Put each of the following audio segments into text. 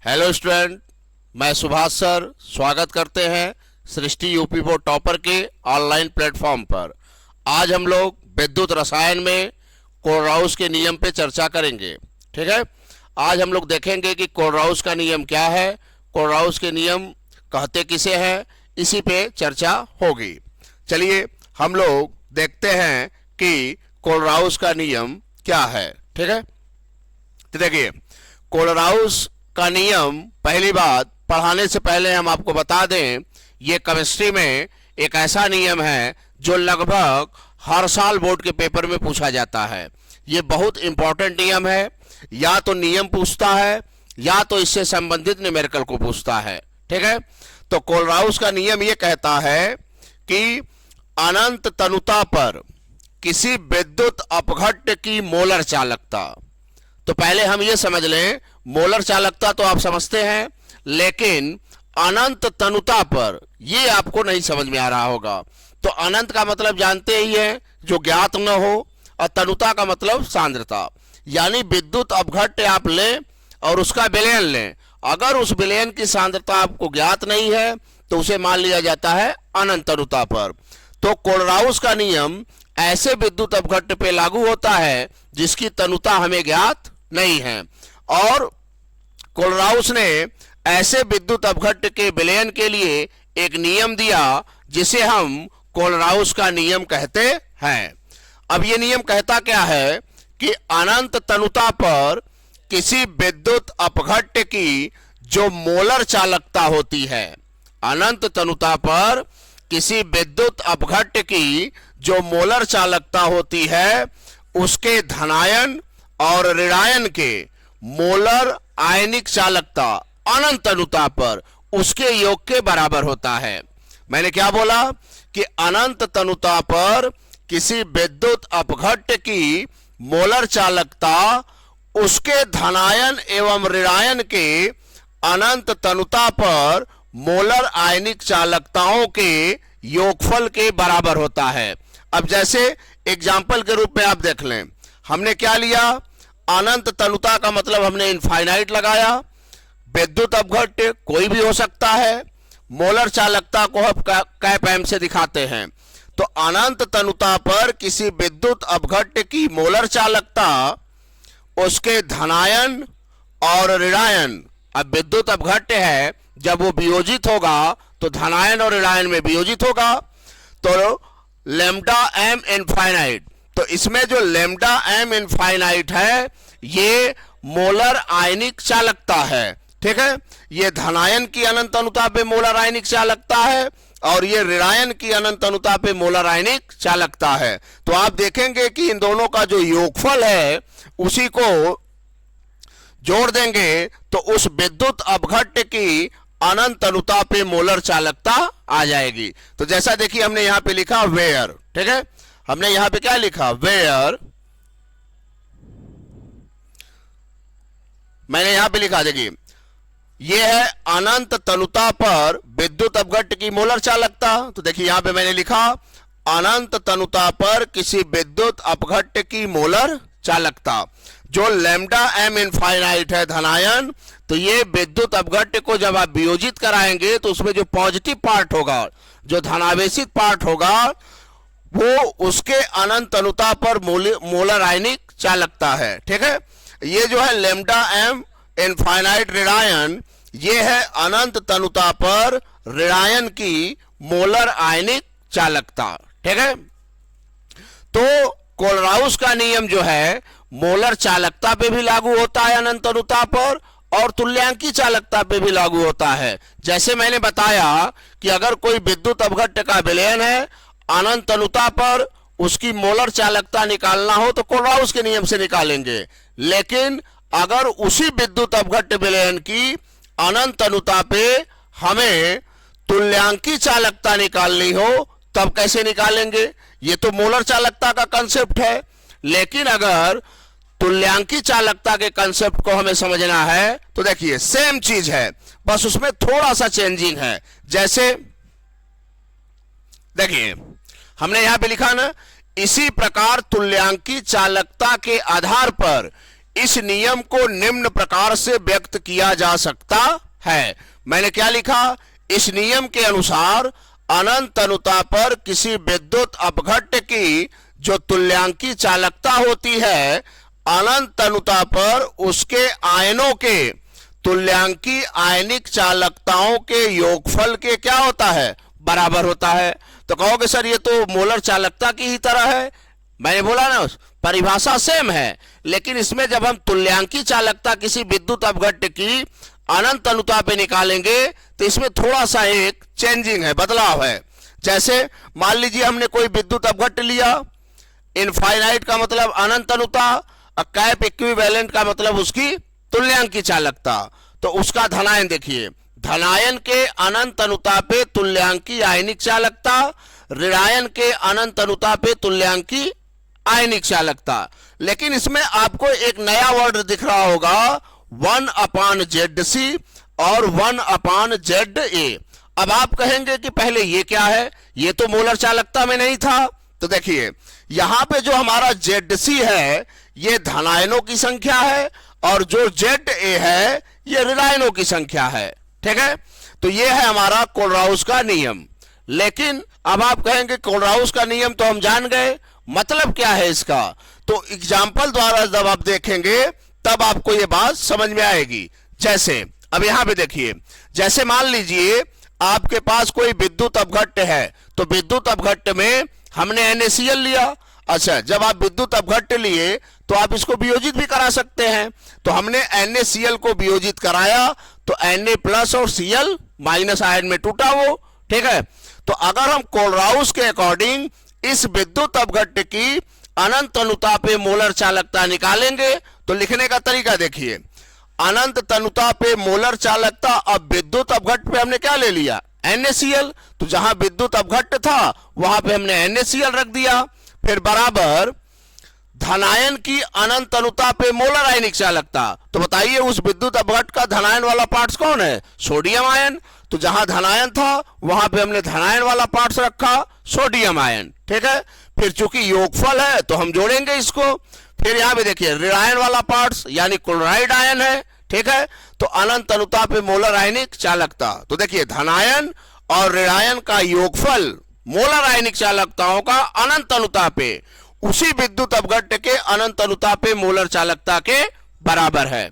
Hello student, मैं Subhash sir स्वागत करते हैं सृष्टि यूपी बोर्ड टॉपर के ऑनलाइन प्लेटफॉर्म पर। आज हम लोग विद्युत रसायन में कोलराउस के नियम पे चर्चा करेंगे। ठीक है, आज हम लोग देखेंगे कि कोलराउस का नियम क्या है, कोलराउस के नियम कहते किसे हैं, इसी पे चर्चा होगी। चलिए हम लोग देखते हैं कि कोलराउस का नियम क्या है। ठीक है, तो देखिए कोलराउस का नियम, पहली बात पढ़ाने से पहले हम आपको बता दें, ये केमिस्ट्री में एक ऐसा नियम है जो लगभग हर साल बोर्ड के पेपर में पूछा जाता है। ये बहुत इंपॉर्टेंट नियम है। या तो नियम पूछता है या तो इससे संबंधित न्यूमेरिकल को पूछता है। ठीक है, तो कोलराउस का नियम ये कहता है कि अनंत तनुता पर किसी विद्युत अपघट्य की मोलर चालकता, तो पहले हम ये समझ लें, मोलर चालकता तो आप समझते हैं, लेकिन अनंत तनुता पर ये आपको नहीं समझ में आ रहा होगा। तो अनंत का मतलब जानते ही हैं, जो ज्ञात न हो, और तनुता का मतलब सांद्रता। यानी विद्युत अपघट्य आप लें और उसका विलयन लें, अगर उस विलयन की सांद्रता आपको ज्ञात नहीं है तो उसे मान लिया जाता है अनंत तनुता पर। तो कोलराउस का नियम ऐसे विद्युत अपघट्य पे लागू होता है जिसकी तनुता हमें ज्ञात नहीं है। और कोलराउस ने ऐसे विद्युत अपघट्य के विलयन के लिए एक नियम दिया जिसे हम कोलराउस का नियम कहते हैं। अब ये नियम कहता क्या है कि अनंत तनुता पर किसी विद्युत अपघट्य की जो मोलर चालकता होती है, अनंत तनुता पर किसी विद्युत अपघट्य की जो मोलर चालकता होती है, उसके धनायन और ऋणायन के मोलर आयनिक चालकता अनंत तनुता पर उसके योग के बराबर होता है। मैंने क्या बोला कि अनंत तनुता पर किसी विद्युत अपघट्य की मोलर चालकता उसके धनायन एवं ऋणायन के अनंत तनुता पर मोलर आयनिक चालकताओं के योगफल के बराबर होता है। अब जैसे एग्जाम्पल के रूप में आप देख लें, हमने क्या लिया, अनंत तनुता का मतलब हमने इनफाइनाइट लगाया। विद्युत अपघट्य कोई भी हो सकता है, मोलर चालकता को हम कैप एम से दिखाते हैं। तो अनंत तनुता पर किसी विद्युत अपघट्य की मोलर चालकता उसके धनायन और ऋणायन, अब विद्युत अपघट्य है, जब वो वियोजित होगा तो धनायन और ऋणायन में वियोजित होगा, तो लैम्डा एम इनफाइनाइट, तो इसमें जो लैम्डा एम इनफाइनाइट है ये मोलर आयनिक चालकता है। ठीक है, ये धनायन की अनंत अनुता पे मोलर आयनिक चालकता है और ये ऋणायन की अनंत अनुता पे मोलर आयनिक चालकता है। तो आप देखेंगे कि इन दोनों का जो योगफल है उसी को जोड़ देंगे तो उस विद्युत अपघट्य की अनंत अनुता पे मोलर चालकता आ जाएगी। तो जैसा देखिए हमने यहां पे लिखा वेयर, ठीक है, हमने यहां पे क्या लिखा, वेयर, मैंने यहां पे लिखा, देखिए ये है अनंत तनुता पर विद्युत अपघट्य की मोलर चालकता। तो देखिए यहां पे मैंने लिखा अनंत तनुता पर किसी विद्युत अपघट्य की मोलर चालकता, जो लैम्डा एम इनफाइनाइट है धनायन, तो ये विद्युत अपघट्य को जब आप वियोजित कराएंगे तो उसमें जो पॉजिटिव पार्ट होगा, जो धनावेशित पार्ट होगा, वो उसके अनंत तनुता पर मोलर आयनिक चालकता है। ठीक है, ये जो है लैम्डा एम इनफाइनाइट ऋणायन, ये है अनंत तनुता पर ऋणायन की मोलर आयनिक चालकता। ठीक है, तो कोलराउस का नियम जो है मोलर चालकता पे भी लागू होता है अनंत तनुता पर, और तुल्यांकी चालकता पे भी लागू होता है। जैसे मैंने बताया कि अगर कोई विद्युत अपघट्य का विलयन है अनंत तनुता पर, उसकी मोलर चालकता निकालना हो तो कोलराउस के नियम से निकालेंगे, लेकिन अगर उसी विद्युत अपघट्य विलयन की अनंत तनुता पे हमें तुल्यांकी चालकता निकालनी हो तब कैसे निकालेंगे, ये तो मोलर चालकता का कंसेप्ट है। लेकिन अगर तुल्यांकी चालकता के कंसेप्ट को हमें समझना है तो देखिए सेम चीज है, बस उसमें थोड़ा सा चेंजिंग है। जैसे देखिए हमने यहां पे लिखा ना, इसी प्रकार तुल्यांकी चालकता के आधार पर इस नियम को निम्न प्रकार से व्यक्त किया जा सकता है। मैंने क्या लिखा, इस नियम के अनुसार अनंत अनुता पर किसी विद्युत अपघट्य की जो तुल्यांकी चालकता होती है, अनंत अनुता पर उसके आयनों के तुल्यांकी आयनिक चालकताओं के योगफल के क्या होता है, बराबर होता है। तो कहोगे सर ये तो मोलर चालकता की ही तरह है। मैंने बोला ना परिभाषा सेम है, लेकिन इसमें जब हम तुल्यांकी चालकता किसी विद्युत अपघट्य की अनंत अनुता पे निकालेंगे तो इसमें थोड़ा सा एक चेंजिंग है, बदलाव है। जैसे मान लीजिए हमने कोई विद्युत अपघट्य लिया, इनफाइनाइट का मतलब अनंत अनुता, कैप इक्विवेलेंट का मतलब उसकी तुल्यांकी चालकता। तो उसका धनायन देखिए, धनायन के अनंत अनुता पे तुल्यांकी आयनिक चालकता, ऋणायन के अनंत अनुता पे तुल्यांकी आयनिक चालकता। लेकिन इसमें आपको एक नया वर्ड दिख रहा होगा, 1/ZC और 1/ZA। अब आप कहेंगे कि पहले ये क्या है, ये तो मोलर चालकता में नहीं था। तो देखिए यहां पे जो हमारा ZC है ये धनायनों की संख्या है और जो ZA है ये ऋणायनों की संख्या है। ठीक है, तो ये है हमारा कोलराउस का नियम। लेकिन अब आप कहेंगे कोलराउस का नियम तो हम जान गए, मतलब क्या है इसका, तो एग्जाम्पल द्वारा जब आप देखेंगे तब आपको ये बात समझ में आएगी। जैसे अब यहां पे देखिए, जैसे मान लीजिए आपके पास कोई विद्युत अपघट्य है, तो विद्युत अपघट्य में हमने NaCl लिया। अच्छा, जब आप विद्युत अपघट्य लिए तो आप इसको वियोजित भी करा सकते हैं। तो हमने NaCl को वियोजित कराया तो Na+ और Cl- आयन में टूटा वो। ठीक है, तो अगर हम कोलराउस के अकॉर्डिंग इस विद्युत अपघट्य की अनंत अनुता पे मोलर चालकता निकालेंगे तो लिखने का तरीका देखिए, अनंत तनुता पे मोलर चालकता। अब विद्युत अपघट्य पे हमने क्या ले लिया, NaCl। तो जहां विद्युत अपघट्य था वहां पे हमने NaCl रख दिया। फिर बराबर धनायन की अनंत अनुता पे मोलर आयनिक चालकता। तो बताइए उस विद्युत अपघट्य का धनायन वाला पार्ट्स कौन है, सोडियम आयन। तो जहां धनायन था वहां पे हमने धनायन वाला पार्ट्स रखा, सोडियम आयन। ठीक है, फिर चूंकि योगफल है तो हम जोड़ेंगे इसको। फिर यहां पे देखिए ऋणायन वाला पार्ट्स यानी क्लोराइड आयन है। ठीक है, तो अनंत अनुता पे मोलर आयनिक चालकता। तो देखिए धनायन और ऋणायन का योगफल मोलर आयनिक चालकताओं का अनंत अनुता पे उसी विद्युत अपघट्य के अनंत अनुता पे मोलर चालकता के बराबर है।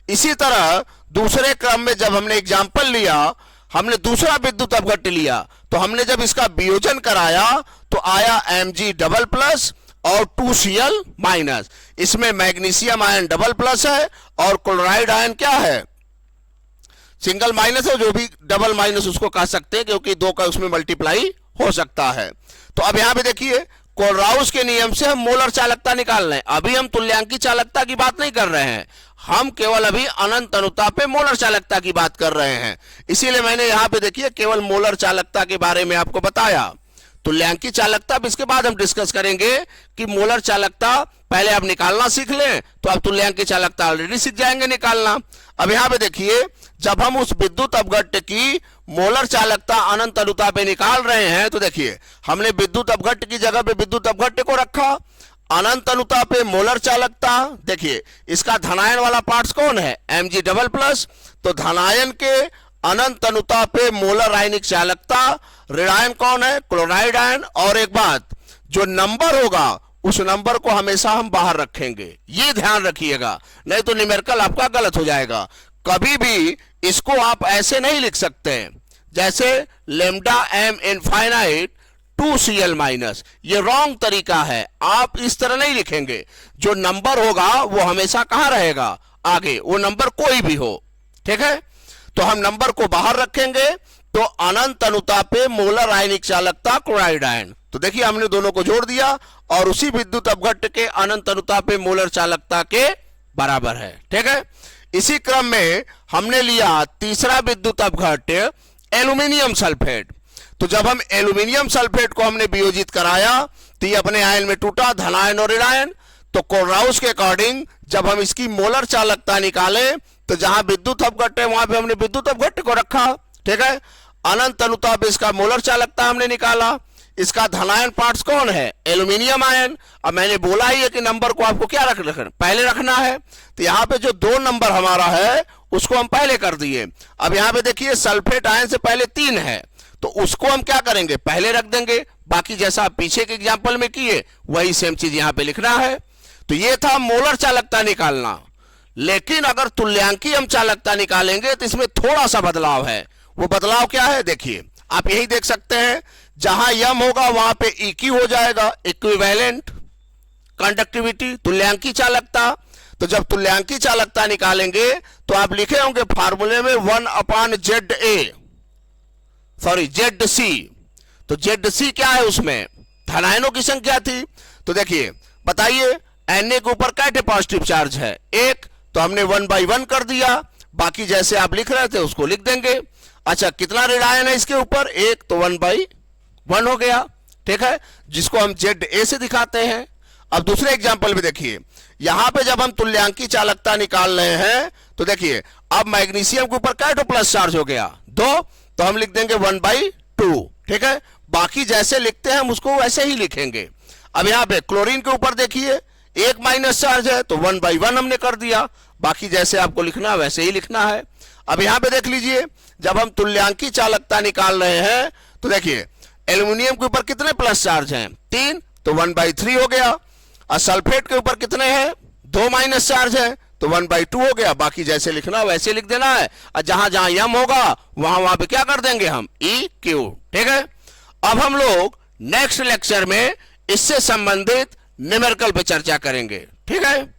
इसी तरह दूसरे क्रम में जब हमने एग्जाम्पल लिया, हमने दूसरा विद्युत अपघट्य लिया, तो हमने जब इसका वियोजन कराया तो आया Mg++ और 2Cl-। इसमें मैग्नीशियम आयन डबल+ है और क्लोराइड आयन क्या है, सिंगल माइनस है, जो भी डबल माइनस उसको कह सकते हैं क्योंकि दो का उसमें मल्टीप्लाई हो सकता है। तो अब यहां पे देखिए कोलराउस के नियम से हम मोलर चालकता निकाल रहे हैं। अभी हम तुल्यांकी चालकता की बात नहीं कर रहे हैं, हम केवल अभी अनंत अनुता पे मोलर चालकता की बात कर रहे हैं। इसीलिए मैंने यहां पे देखिए केवल मोलर चालकता के बारे में आपको बताया। तुल्यांकी चालकता अब इसके बाद हम डिस्कस करेंगे कि मोलर चालकता पहले आप निकालना सीख लें तो आप तुल्यांकी चालकता ऑलरेडी सीख जाएंगे निकालना। अब यहां पे देखिए जब हम उस विद्युत अपघट्य की मोलर चालकता अनंत अनुता पे निकाल रहे हैं तो देखिए हमने विद्युत अपघट्य की जगह पे विद्युत अपघट्य को रखा, अनंत अनुता पे मोलर चालकता। देखिए इसका धनायन वाला पार्ट्स कौन है, Mg++। तो धनायन के अनंत अनुता पे मोलर आयनिक चालकता, ऋणायन कौन है, क्लोराइड आयन। और एक बात, जो नंबर होगा उस नंबर को हमेशा हम बाहर रखेंगे, ये ध्यान रखिएगा, नहीं तो न्यूमेरिकल आपका गलत हो जाएगा। कभी भी इसको आप ऐसे नहीं लिख सकते जैसे λm इनफाइनाइट 2Cl-। ये रॉन्ग तरीका है, आप इस तरह नहीं लिखेंगे। जो नंबर होगा वो हमेशा कहां रहेगा, आगे, वो नंबर कोई भी हो। ठीक है, तो हम नंबर को बाहर रखेंगे। तो अनंत अनुता पे मोलर आयनिक चालकता क्लोराइड आयन। तो देखिए हमने दोनों को जोड़ दिया और उसी विद्युत अपघट्य के अनंत अनुता पे मोलर चालकता के बराबर है। ठीक है, इसी क्रम में हमने लिया तीसरा विद्युत अपघट्य एल्यूमिनियम सल्फेट। तो जब हम एल्यूमिनियम सल्फेट को हमने वियोजित कराया तो ये अपने आयन में टूटा, धनायन और ऋणायन। तो कोलराउस के अकॉर्डिंग जब हम इसकी मोलर चालकता निकाले तो जहां विद्युत अपघट्य है वहां पे हमने विद्युत अपघट्य को रखा। ठीक है, अनंत अनुता पे इसका मोलर चालकता हमने निकाला। इसका धनायन पार्ट्स कौन है? Aluminium ion. अब मैंने बोला ही है कि नंबर को आपको क्या रखना, पहले रखना है। तो यहाँ पे जो 2 नंबर हमारा है उसको हम पहले कर दिए। अब यहाँ पे देखिए सल्फेट आयन से पहले 3 है, तो उसको हम क्या करेंगे, पहले रख देंगे। बाकी जैसा आप पीछे के एग्जाम्पल में किए वही सेम चीज यहाँ पे लिखना है। तो ये था मोलर चालकता निकालना। लेकिन अगर तुल्यांकी हम चालकता निकालेंगे तो इसमें थोड़ा सा बदलाव है। वो बदलाव क्या है देखिए, आप यही देख सकते हैं, जहां यम होगा वहां पे इक्यू हो जाएगा, इक्विवेलेंट कंडक्टिविटी, तुल्यांकी चालकता। तो जब तुल्यांकी चालकता निकालेंगे तो आप लिखे होंगे फार्मूले में 1/ZA, सॉरी ZC। तो ZC क्या है, उसमें धनायनों की संख्या थी। तो देखिए बताइए, Na के ऊपर क्या पॉजिटिव चार्ज है? 1, तो हमने 1/1 कर दिया। बाकी जैसे आप लिख रहे थे उसको लिख देंगे। अच्छा, कितना ऋणायन है इसके ऊपर? 1, तो 1/1 हो गया, ठीक है, जिसको हम ZA से दिखाते हैं। अब दूसरे एग्जांपल में देखिए, यहां पे जब हम तुल्यांकी चालकता निकाल रहे हैं तो देखिए अब मैग्नीशियम के ऊपर क्या प्लस चार्ज हो गया? 2, तो हम लिख देंगे 1/2, ठीक है। बाकी जैसे लिखते हैं हम उसको वैसे ही लिखेंगे। अब यहां पे क्लोरीन के ऊपर देखिए 1 माइनस चार्ज है, तो 1/1 हमने कर दिया। बाकी जैसे आपको लिखना है वैसे ही लिखना है। अब यहां पे देख लीजिए, जब हम तुल्यांकी चालकता निकाल रहे हैं तो देखिए एल्यूमिनियम के ऊपर कितने प्लस चार्ज हैं? 3, तो 1/3 हो गया। और सल्फेट के ऊपर कितने हैं? 2 माइनस चार्ज है, तो 1/2 हो गया। बाकी जैसे लिखना वैसे लिख देना है। और जहां जहां यम होगा वहां वहां पे क्या कर देंगे हम? EQ, ठीक है। अब हम लोग नेक्स्ट लेक्चर में इससे संबंधित न्यूमेरिकल पे चर्चा करेंगे, ठीक है।